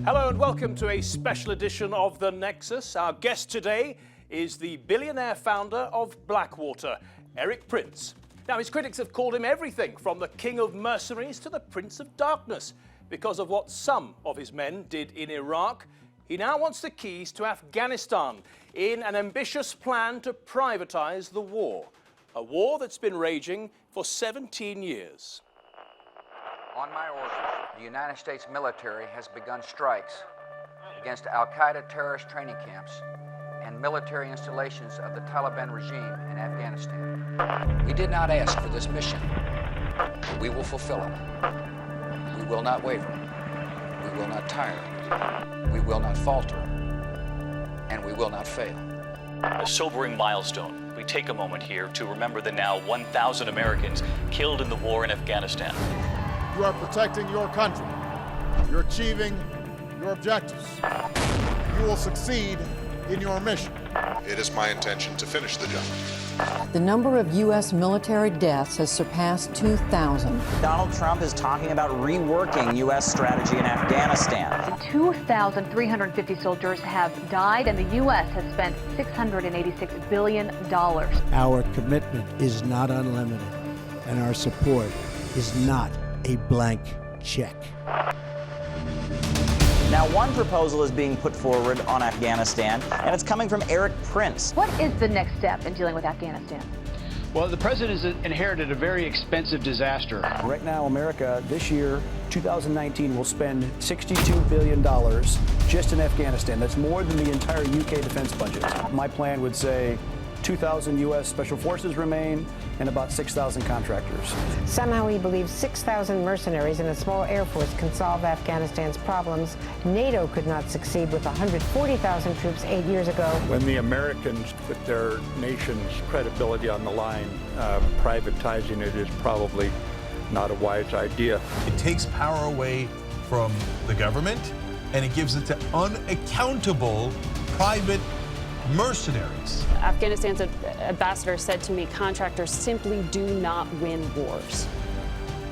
Hello and welcome to a special edition of The Nexus. Our guest today is the billionaire founder of Blackwater, Erik Prince. Now, his critics have called him everything from the king of mercenaries to the prince of darkness because of what some of his men did in Iraq. He now wants the keys to Afghanistan in an ambitious plan to privatize the war, a war that's been raging for 17 years. On my orders, the United States military has begun strikes against Al-Qaeda terrorist training camps and military installations of the Taliban regime in Afghanistan. We did not ask for this mission, but we will fulfill it. We will not waver. We will not tire. We will not falter. And we will not fail. A sobering milestone. We take a moment here to remember the now 1,000 Americans killed in the war in Afghanistan. You are protecting your country. You're achieving your objectives. You will succeed in your mission. It is my intention to finish the job. The number of U.S. military deaths has surpassed 2,000. Donald Trump is talking about reworking U.S. strategy in Afghanistan. 2,350 soldiers have died, and the U.S. has spent $686 billion. Our commitment is not unlimited, and our support is not a blank check. Now, one proposal is being put forward on Afghanistan, and it's coming from Erik Prince. What is the next step in dealing with Afghanistan? Well, the president has inherited a very expensive disaster. Right now, America, this year, 2019, will spend $62 billion just in Afghanistan. That's more than the entire UK defense budget. My plan would say 2,000 U.S. Special Forces remain and about 6,000 contractors. Somehow he believes 6,000 mercenaries and a small air force can solve Afghanistan's problems. NATO could not succeed with 140,000 troops 8 years ago. When the Americans put their nation's credibility on the line, privatizing it is probably not a wise idea. It takes power away from the government and it gives it to unaccountable private mercenaries. Afghanistan's ambassador said to me, contractors simply do not win wars.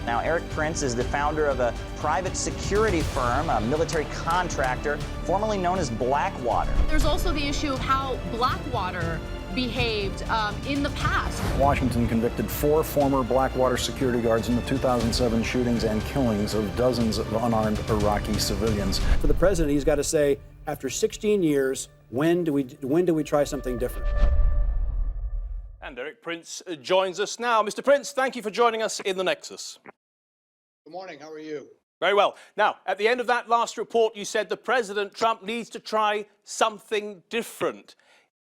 Now, Erik Prince is the founder of a private security firm, a military contractor, formerly known as Blackwater. There's also the issue of how Blackwater behaved in the past. Washington convicted 4 former Blackwater security guards in the 2007 shootings and killings of dozens of unarmed Iraqi civilians. For the president, he's got to say, after 16 years, when do we try something different? And Erik Prince joins us now. Mr. Prince, thank you for joining us in The Nexus. Good morning. How are you? Very well. Now, at the end of that last report, you said the President Trump needs to try something different.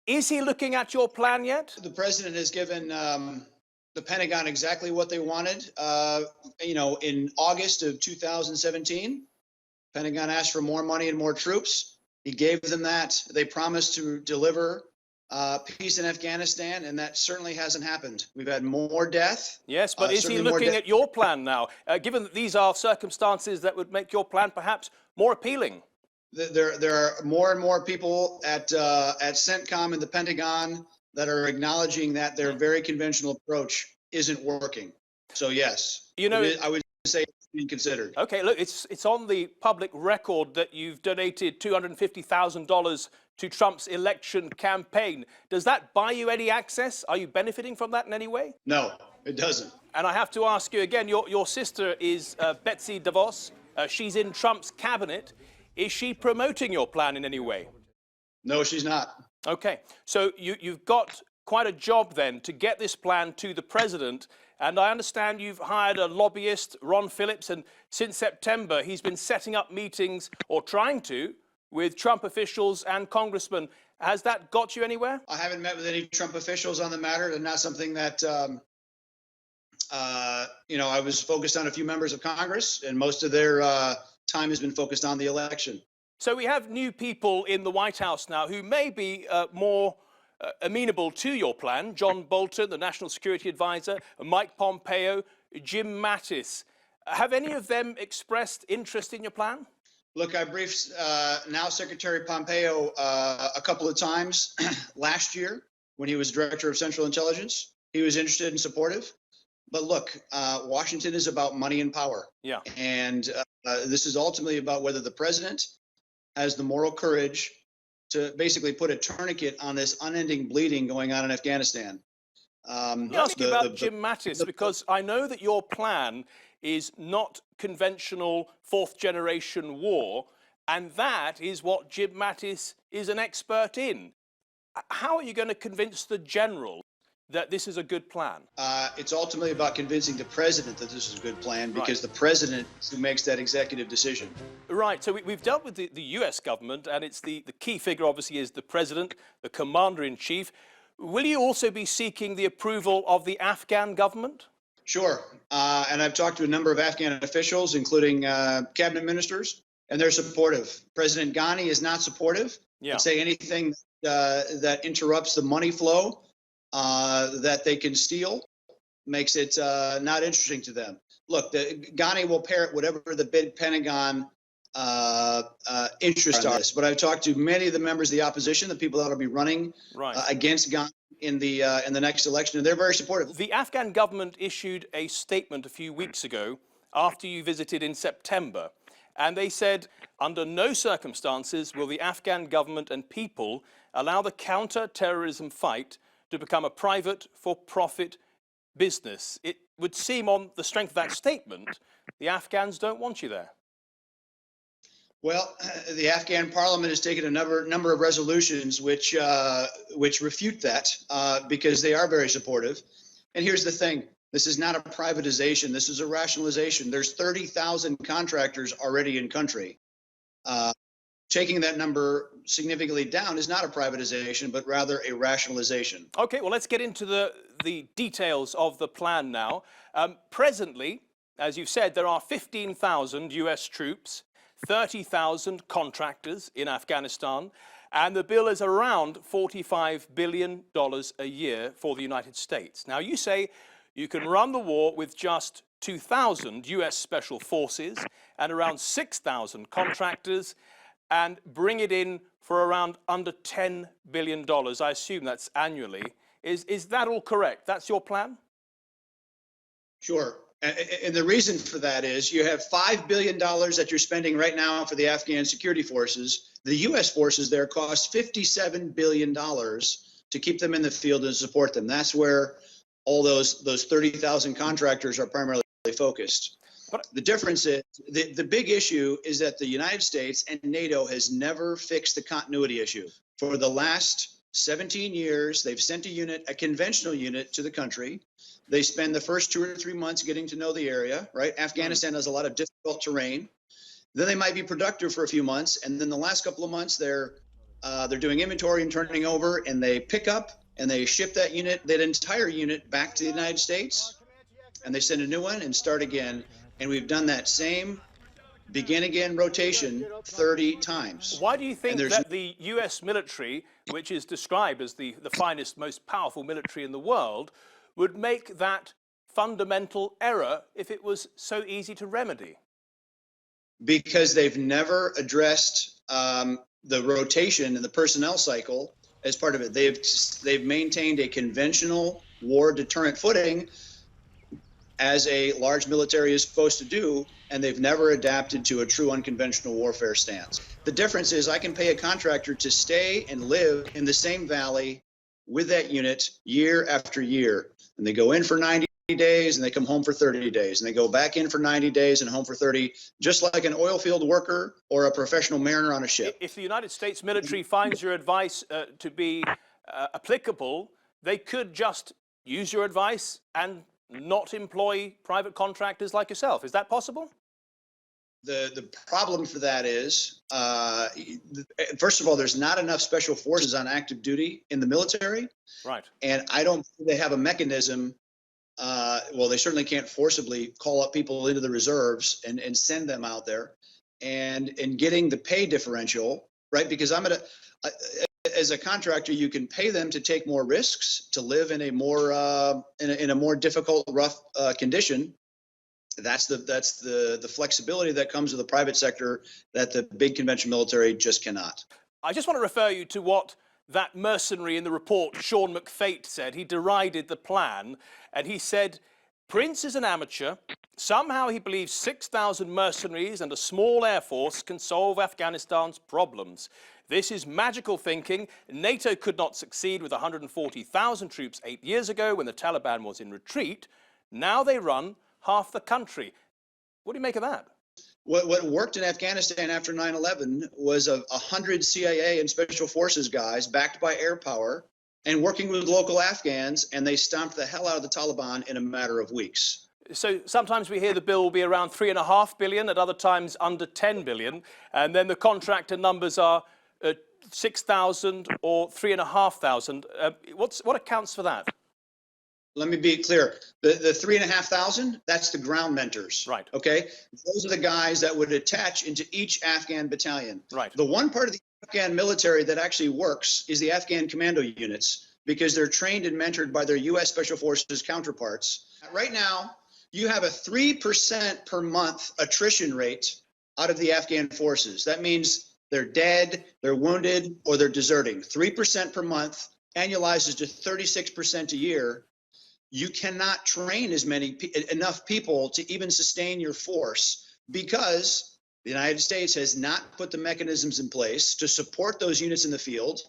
Is he looking at your plan yet? The president has given the Pentagon exactly what they wanted. In August of 2017, Pentagon asked for more money and more troops. He gave them that. They promised to deliver peace in Afghanistan, and that certainly hasn't happened. We've had more death. Yes, but is he looking at your plan now, given that these are circumstances that would make your plan perhaps more appealing? There are more and more people at CENTCOM and the Pentagon that are acknowledging that their very conventional approach isn't working. So yes, I would say it's being considered. Okay, look, it's on the public record that you've donated $250,000 to Trump's election campaign. Does that buy you any access? Are you benefiting from that in any way? No, it doesn't. And I have to ask you again, your sister is Betsy DeVos. She's in Trump's cabinet. Is she promoting your plan in any way? No, she's not. Okay, so you've got quite a job then to get this plan to the president. And I understand you've hired a lobbyist, Ron Phillips, and since September, he's been setting up meetings, or trying to, with Trump officials and congressmen. Has that got you anywhere? I haven't met with any Trump officials on the matter, and not something that, I was focused on a few members of Congress, and most of their time has been focused on the election. So we have new people in the White House now who may be more amenable to your plan. John Bolton, the National Security Advisor, Mike Pompeo, Jim Mattis. Have any of them expressed interest in your plan? Look, I briefed now Secretary Pompeo a couple of times last year when he was Director of Central Intelligence. He was interested and supportive. But look, Washington is about money and power. Yeah. And this is ultimately about whether the president has the moral courage to basically put a tourniquet on this unending bleeding going on in Afghanistan. Let me ask you about Jim Mattis, because I know that your plan is not conventional fourth-generation war, and that is what Jim Mattis is an expert in. How are you going to convince the general that this is a good plan? It's ultimately about convincing the president that this is a good plan, because the president is who makes that executive decision. Right, so we've dealt with the US government, and it's the key figure obviously is the president, the commander-in-chief. Will you also be seeking the approval of the Afghan government? Sure, and I've talked to a number of Afghan officials, including cabinet ministers, and they're supportive. President Ghani is not supportive. Yeah. Say anything that interrupts the money flow that they can steal makes it not interesting to them. Look, Ghani will parrot whatever the big Pentagon interest are. But I've talked to many of the members of the opposition, the people that will be running against Ghani in the next election, and they're very supportive. The Afghan government issued a statement a few weeks ago after you visited in September, and they said, under no circumstances will the Afghan government and people allow the counter-terrorism fight to become a private for-profit business. It would seem on the strength of that statement, the Afghans don't want you there. Well, the Afghan parliament has taken a number of resolutions which refute that because they are very supportive. And here's the thing. This is not a privatization. This is a rationalization. There's 30,000 contractors already in country. Taking that number significantly down is not a privatization, but rather a rationalization. Okay, well, let's get into the details of the plan now. Presently, as you've said, there are 15,000 US troops, 30,000 contractors in Afghanistan, and the bill is around $45 billion a year for the United States. Now, you say you can run the war with just 2,000 US special forces and around 6,000 contractors, and bring it in for around under $10 billion. I assume that's annually. Is that all correct? That's your plan? Sure. And the reason for that is you have $5 billion that you're spending right now for the Afghan security forces. The U.S. forces there cost $57 billion to keep them in the field and support them. That's where all those 30,000 contractors are primarily focused. But the difference is, the big issue is that the United States and NATO has never fixed the continuity issue. For the last 17 years, they've sent a conventional unit to the country. They spend the first 2 or 3 months getting to know the area, right? Afghanistan has a lot of difficult terrain. Then they might be productive for a few months, and then the last couple of months they're doing inventory and turning over, and they pick up and they ship that entire unit back to the United States, and they send a new one and start again. And we've done that same begin again rotation 30 times. Why do you think that the US military, which is described as the finest, most powerful military in the world, would make that fundamental error if it was so easy to remedy? Because they've never addressed the rotation and the personnel cycle as part of it. They've maintained a conventional war deterrent footing as a large military is supposed to do, and they've never adapted to a true unconventional warfare stance. The difference is I can pay a contractor to stay and live in the same valley with that unit year after year. And they go in for 90 days and they come home for 30 days. And they go back in for 90 days and home for 30, just like an oil field worker or a professional mariner on a ship. If the United States military finds your advice to be applicable, they could just use your advice and not employ private contractors like yourself. Is that possible? The problem for that is, first of all, there's not enough special forces on active duty in the military. Right. And I don't think they have a mechanism. Well, they certainly can't forcibly call up people into the reserves and send them out there and getting the pay differential, right? Because as a contractor, you can pay them to take more risks, to live in a more difficult, rough condition. That's the flexibility that comes with the private sector that the big conventional military just cannot. I just want to refer you to what that mercenary in the report, Sean McFate, said. He derided the plan, and he said Prince is an amateur. Somehow he believes 6,000 mercenaries and a small air force can solve Afghanistan's problems. This is magical thinking. NATO could not succeed with 140,000 troops 8 years ago when the Taliban was in retreat. Now they run half the country. What do you make of that? What worked in Afghanistan after 9/11 was 100 CIA and special forces guys backed by air power and working with local Afghans, and they stomped the hell out of the Taliban in a matter of weeks. So sometimes we hear the bill will be around $3.5 billion, at other times under $10 billion, and then the contractor numbers are 6,000 or 3,500. What accounts for that? Let me be clear. The 3,500, that's the ground mentors. Right. Okay. Those are the guys that would attach into each Afghan battalion. Right. The one part of the Afghan military that actually works is the Afghan commando units, because they're trained and mentored by their U.S. Special Forces counterparts. Right now, you have a 3% per month attrition rate out of the Afghan forces. That means they're dead, they're wounded, or they're deserting. 3% per month annualizes to 36% a year. You cannot train enough people to even sustain your force, because the United States has not put the mechanisms in place to support those units in the field,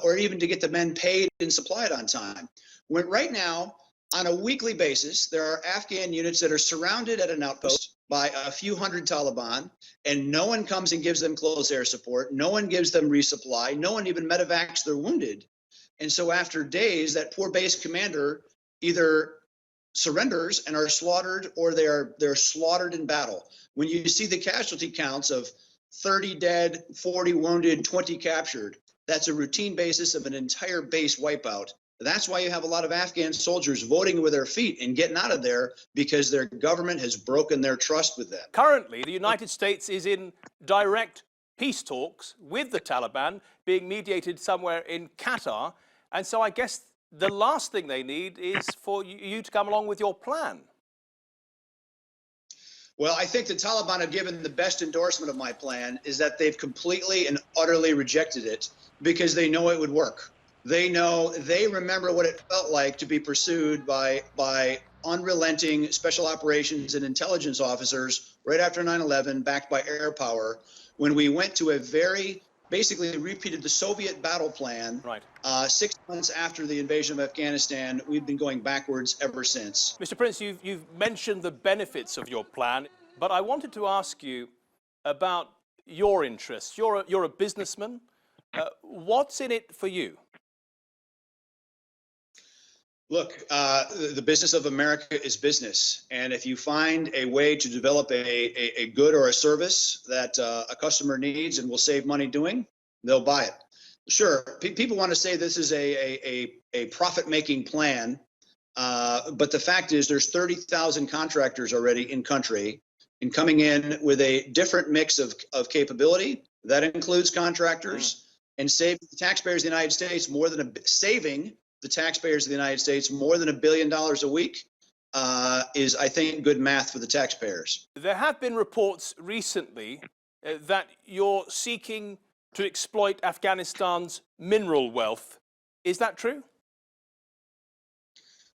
or even to get the men paid and supplied on time. When right now, on a weekly basis, there are Afghan units that are surrounded at an outpost by a few hundred Taliban, and no one comes and gives them close air support. No one gives them resupply. No one even medevacs their wounded. And so after days, that poor base commander either surrenders and are slaughtered, or they're slaughtered in battle. When you see the casualty counts of 30 dead, 40 wounded, 20 captured, that's a routine basis of an entire base wipeout. That's why you have a lot of Afghan soldiers voting with their feet and getting out of there, because their government has broken their trust with them. Currently, the United States is in direct peace talks with the Taliban, being mediated somewhere in Qatar. And so I guess the last thing they need is for you to come along with your plan. Well, I think the Taliban have given the best endorsement of my plan, is that they've completely and utterly rejected it, because they know it would work. They remember what it felt like to be pursued by unrelenting special operations and intelligence officers right after 9/11, backed by air power, when we went to basically repeated the Soviet battle plan. Right. 6 months after the invasion of Afghanistan. We've been going backwards ever since. Mr. Prince, you've mentioned the benefits of your plan, but I wanted to ask you about your interests. You're a businessman. What's in it for you? Look, the business of America is business. And if you find a way to develop a good or a service that a customer needs and will save money doing, they'll buy it. Sure, people want to say this is a profit-making plan, but the fact is there's 30,000 contractors already in country and coming in with a different mix of capability. That includes contractors, and saving the taxpayers of the United States more than $1 billion a week is, I think, good math for the taxpayers. There have been reports recently that you're seeking to exploit Afghanistan's mineral wealth. Is that true?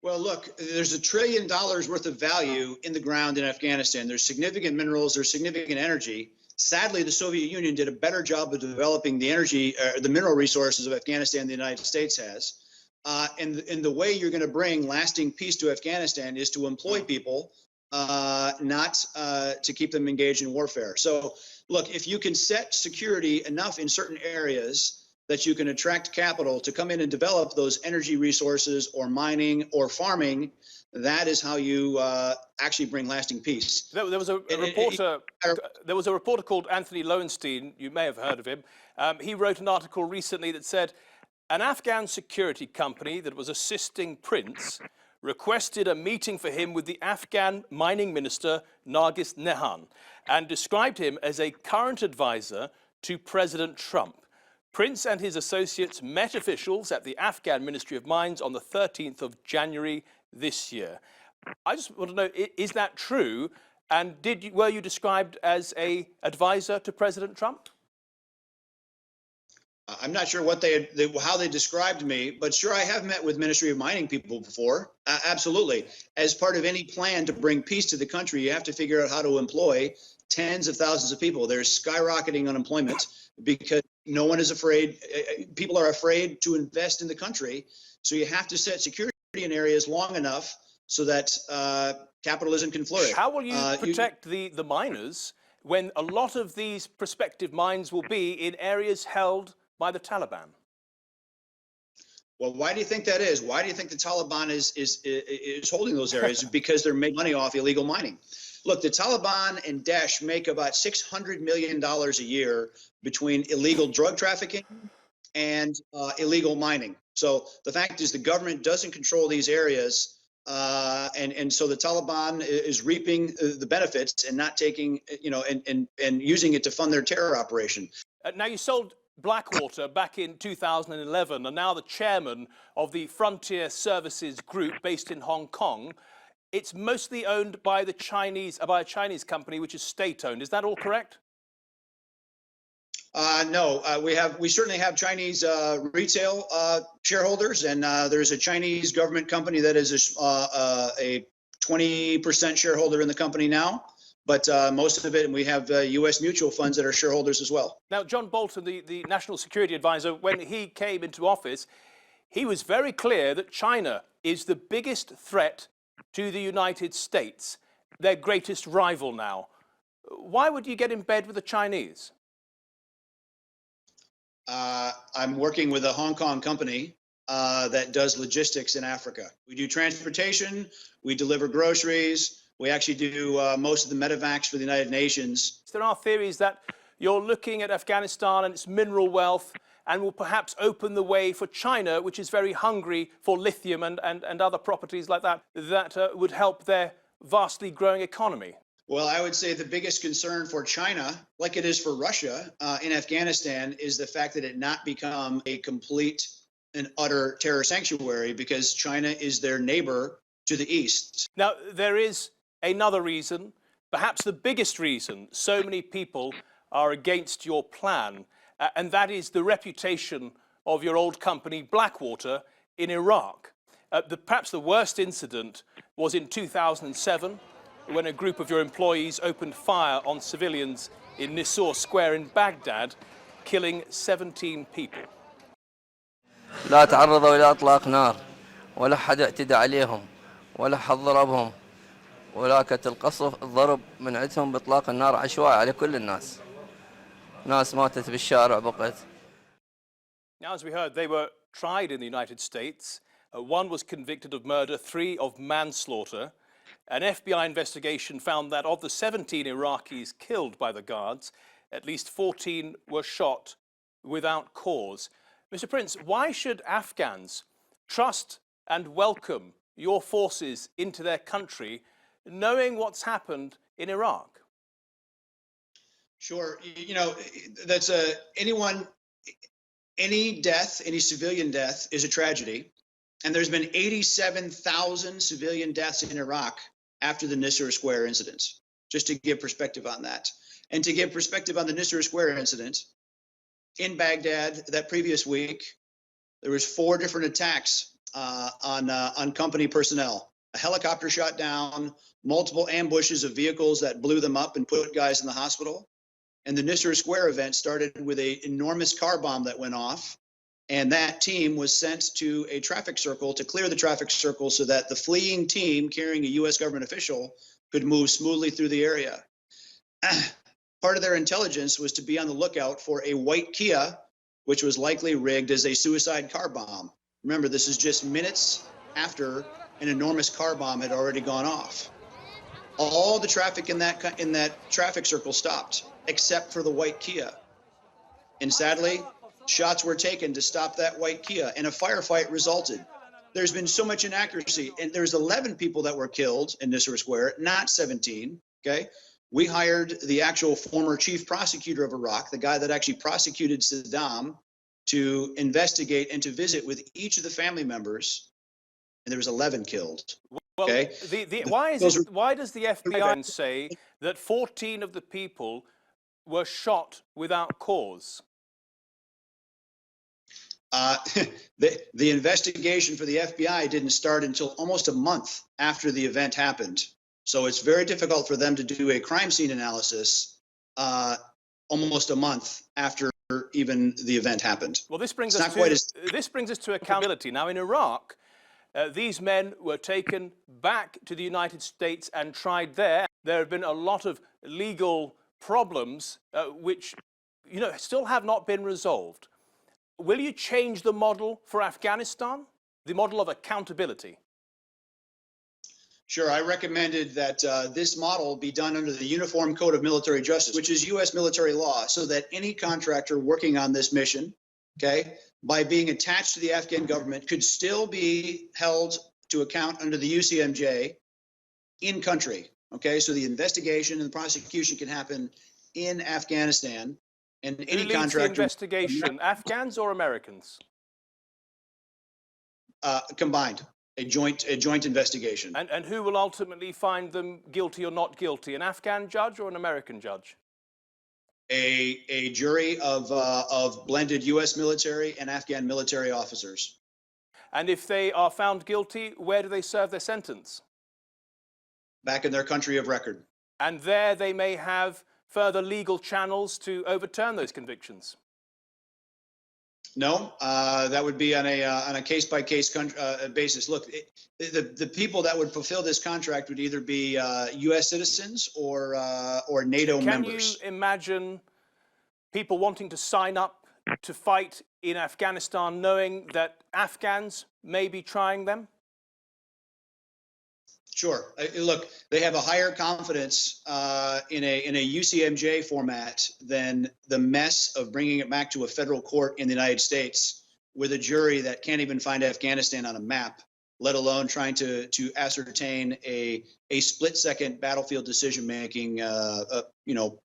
Well, look, there's $1 trillion worth of value in the ground in Afghanistan. There's significant minerals, there's significant energy. Sadly, the Soviet Union did a better job of developing the mineral resources of Afghanistan than the United States has. And the way you're going to bring lasting peace to Afghanistan is to employ people, not to keep them engaged in warfare. So, look, if you can set security enough in certain areas that you can attract capital to come in and develop those energy resources or mining or farming, that is how you actually bring lasting peace. There was a reporter called Anthony Lowenstein. You may have heard of him. He wrote an article recently that said an Afghan security company that was assisting Prince requested a meeting for him with the Afghan mining minister, Nargis Nehan, and described him as a current advisor to President Trump. Prince and his associates met officials at the Afghan Ministry of Mines on the 13th of January this year. I just want to know, is that true? And were you described as an advisor to President Trump? I'm not sure what how they described me, but sure, I have met with Ministry of Mining people before. Absolutely. As part of any plan to bring peace to the country, you have to figure out how to employ tens of thousands of people. There's skyrocketing unemployment because no one is afraid. People are afraid to invest in the country. So you have to set security in areas long enough so that capitalism can flourish. How will you protect the miners when a lot of these prospective mines will be in areas held by the Taliban? Well, why do you think that is? Why do you think the Taliban is holding those areas? Because they're making money off illegal mining. Look, the Taliban and Daesh make about $600 million a year between illegal drug trafficking and illegal mining. So the fact is the government doesn't control these areas. And so the Taliban is reaping the benefits and not taking, and using it to fund their terror operation. Now, you sold Blackwater back in 2011, and now the chairman of the Frontier Services Group based in Hong Kong. It's mostly owned by a Chinese company, which is state-owned. Is that all correct? No, we certainly have Chinese retail shareholders, and there's a Chinese government company that is a 20% shareholder in the company now. But most of it, and we have U.S. mutual funds that are shareholders as well. Now, John Bolton, the National Security Advisor, when he came into office, he was very clear that China is the biggest threat to the United States, their greatest rival now. Why would you get in bed with the Chinese? I'm working with a Hong Kong company that does logistics in Africa. We do transportation, we deliver groceries, we actually do most of the medevacs for the United Nations. There are theories that you're looking at Afghanistan and its mineral wealth and will perhaps open the way for China, which is very hungry for lithium and other properties like that, that would help their vastly growing economy. Well, I would say the biggest concern for China, like it is for Russia in Afghanistan, is the fact that it not become a complete and utter terror sanctuary, because China is their neighbor to the east. Now, there is another reason, perhaps the biggest reason so many people are against your plan, and that is the reputation of your old company, Blackwater, in Iraq. Perhaps the worst incident was in 2007, when a group of your employees opened fire on civilians in Nexus Square in Baghdad, killing 17 people. لا تعرضوا إلى إطلاق نار ولا حد اعتدى عليهم ولا حد ضربهم ولا كتل قصف الضرب من عندهم بإطلاق النار عشوائي على كل الناس. ناس ماتت بالشارع بقت. Now, as we heard, they were tried in the United States. One was convicted of murder, 3 of manslaughter. An FBI investigation found that of the 17 Iraqis killed by the guards, at least 14 were shot without cause. Mr. Prince, why should Afghans trust and welcome your forces into their country, knowing what's happened in Iraq? Sure. That's any death, any civilian death is a tragedy. And there's been 87,000 civilian deaths in Iraq after the Nexus Square incident, just to give perspective on that. And to give perspective on the Nexus Square incident, in Baghdad that previous week, there was 4 different attacks on company personnel. A helicopter shot down, multiple ambushes of vehicles that blew them up and put guys in the hospital. And the Nexus Square event started with an enormous car bomb that went off. And that team was sent to a traffic circle to clear the traffic circle so that the fleeing team carrying a U.S. government official could move smoothly through the area. Part of their intelligence was to be on the lookout for a white Kia, which was likely rigged as a suicide car bomb. Remember, this is just minutes after an enormous car bomb had already gone off. All the traffic in that traffic circle stopped, except for the white Kia. And sadly, shots were taken to stop that white Kia, and a firefight resulted. There's been so much inaccuracy, and there's 11 people that were killed in Nexus Square, not 17, okay? We hired the actual former chief prosecutor of Iraq, the guy that actually prosecuted Saddam, to investigate and to visit with each of the family members, and there was 11 killed. Well, okay? Why does the FBI say that 14 of the people were shot without cause? The investigation for the FBI didn't start until almost a month after the event happened. So it's very difficult for them to do a crime scene analysis almost a month after even the event happened. Well, this brings us to accountability. Now, in Iraq, these men were taken back to the United States and tried there. There have been a lot of legal problems which, you know, still have not been resolved. Will you change the model for Afghanistan, the model of accountability? Sure, I recommended that this model be done under the Uniform Code of Military Justice, which is U.S. military law, so that any contractor working on this mission, okay, by being attached to the Afghan government, could still be held to account under the UCMJ in country. Okay, so the investigation and the prosecution can happen in Afghanistan, and any contractor. The investigation, Afghans or Americans? Combined. A joint investigation. And who will ultimately find them guilty or not guilty? An Afghan judge or an American judge? A jury of blended U.S. military and Afghan military officers. And if they are found guilty, where do they serve their sentence? Back in their country of record. And there they may have further legal channels to overturn those convictions. No, that would be on a case-by-case basis. Look, the people that would fulfill this contract would either be U.S. citizens or NATO members. Can you imagine people wanting to sign up to fight in Afghanistan knowing that Afghans may be trying them? Sure. Look, they have a higher confidence in a UCMJ format than the mess of bringing it back to a federal court in the United States with a jury that can't even find Afghanistan on a map, let alone trying to ascertain a split-second battlefield decision-making,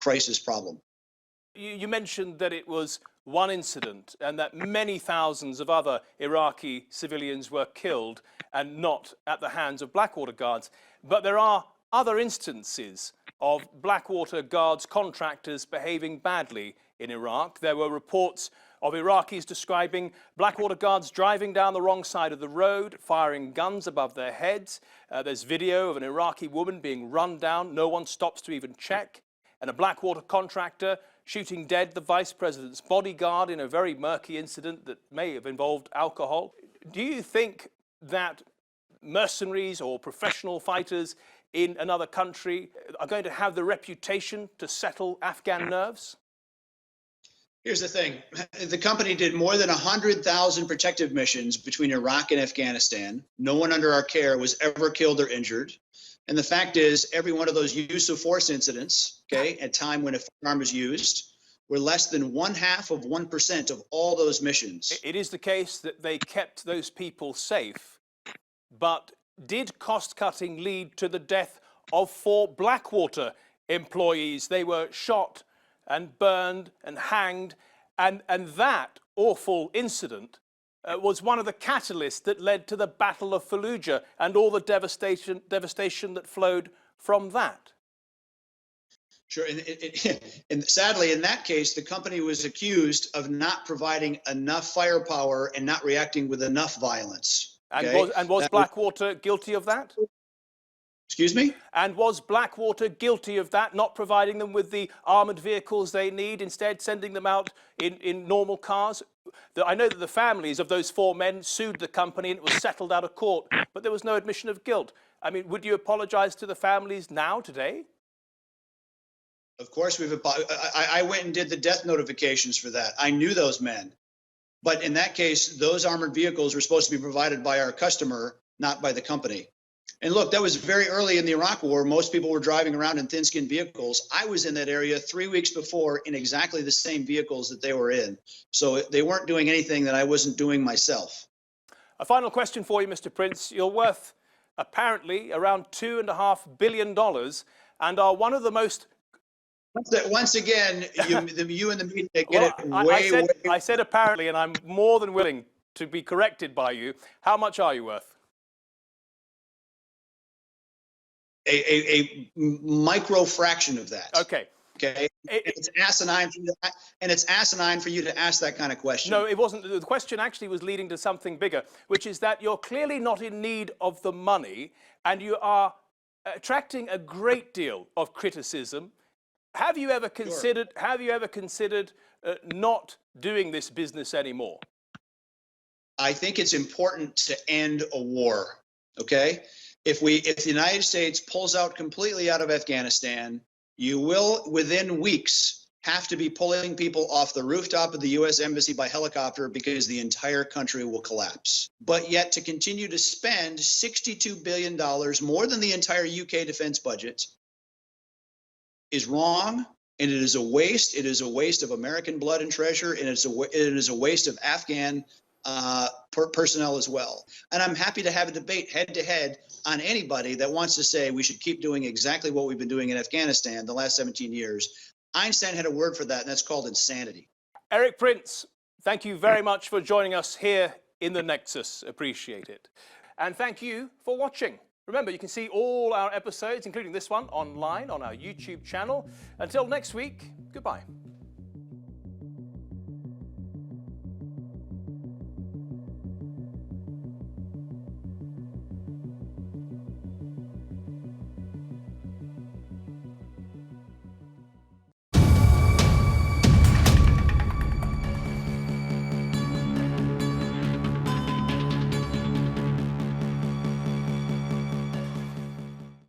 crisis problem. You mentioned that it was one incident and that many thousands of other Iraqi civilians were killed and not at the hands of Blackwater guards. But there are other instances of Blackwater guards contractors behaving badly in Iraq. There were reports of Iraqis describing Blackwater guards driving down the wrong side of the road, firing guns above their heads. There's video of an Iraqi woman being run down. No one stops to even check. And a Blackwater contractor shooting dead the vice president's bodyguard in a very murky incident that may have involved alcohol. Do you think that mercenaries or professional fighters in another country are going to have the reputation to settle Afghan nerves? Here's the thing. The company did more than 100,000 protective missions between Iraq and Afghanistan. No one under our care was ever killed or injured. And the fact is, every one of those use of force incidents, okay, at time when a firearm is used, were less than 0.5% of all those missions. It is the case that they kept those people safe, but did cost-cutting lead to the death of 4 Blackwater employees? They were shot and burned and hanged, and that awful incident was one of the catalysts that led to the Battle of Fallujah and all the devastation that flowed from that. Sure, and sadly, in that case, the company was accused of not providing enough firepower and not reacting with enough violence. Okay? And was Blackwater guilty of that? Excuse me? And was Blackwater guilty of that, not providing them with the armoured vehicles they need, instead sending them out in normal cars? I know that the families of those 4 men sued the company and it was settled out of court, but there was no admission of guilt. I mean, would you apologise to the families now, today? Of course, I went and did the death notifications for that. I knew those men. But in that case, those armored vehicles were supposed to be provided by our customer, not by the company. And look, that was very early in the Iraq War. Most people were driving around in thin-skinned vehicles. I was in that area 3 weeks before in exactly the same vehicles that they were in. So they weren't doing anything that I wasn't doing myself. A final question for you, Mr. Prince. You're worth apparently around $2.5 billion and are one of the most... Once again, you and the media get it I said apparently, and I'm more than willing to be corrected by you. How much are you worth? A micro fraction of that. Okay. Okay, it's asinine for you to, and it's asinine for you to ask that kind of question. No, it wasn't. The question actually was leading to something bigger, which is that you're clearly not in need of the money, and you are attracting a great deal of criticism. Have you ever considered? Sure. Have you ever considered not doing this business anymore? I think it's important to end a war. Okay, if the United States pulls out completely out of Afghanistan, you will, within weeks, have to be pulling people off the rooftop of the U.S. Embassy by helicopter because the entire country will collapse. But yet to continue to spend $62 billion, more than the entire UK defense budget, is wrong, and it is a waste. It is a waste of American blood and treasure, and it is a waste of Afghan personnel as well. And I'm happy to have a debate head-to-head on anybody that wants to say we should keep doing exactly what we've been doing in Afghanistan the last 17 years. Einstein had a word for that, and that's called insanity. Erik Prince, thank you very much for joining us here in the Nexus. Appreciate it. And thank you for watching. Remember, you can see all our episodes, including this one, online on our YouTube channel. Until next week, goodbye.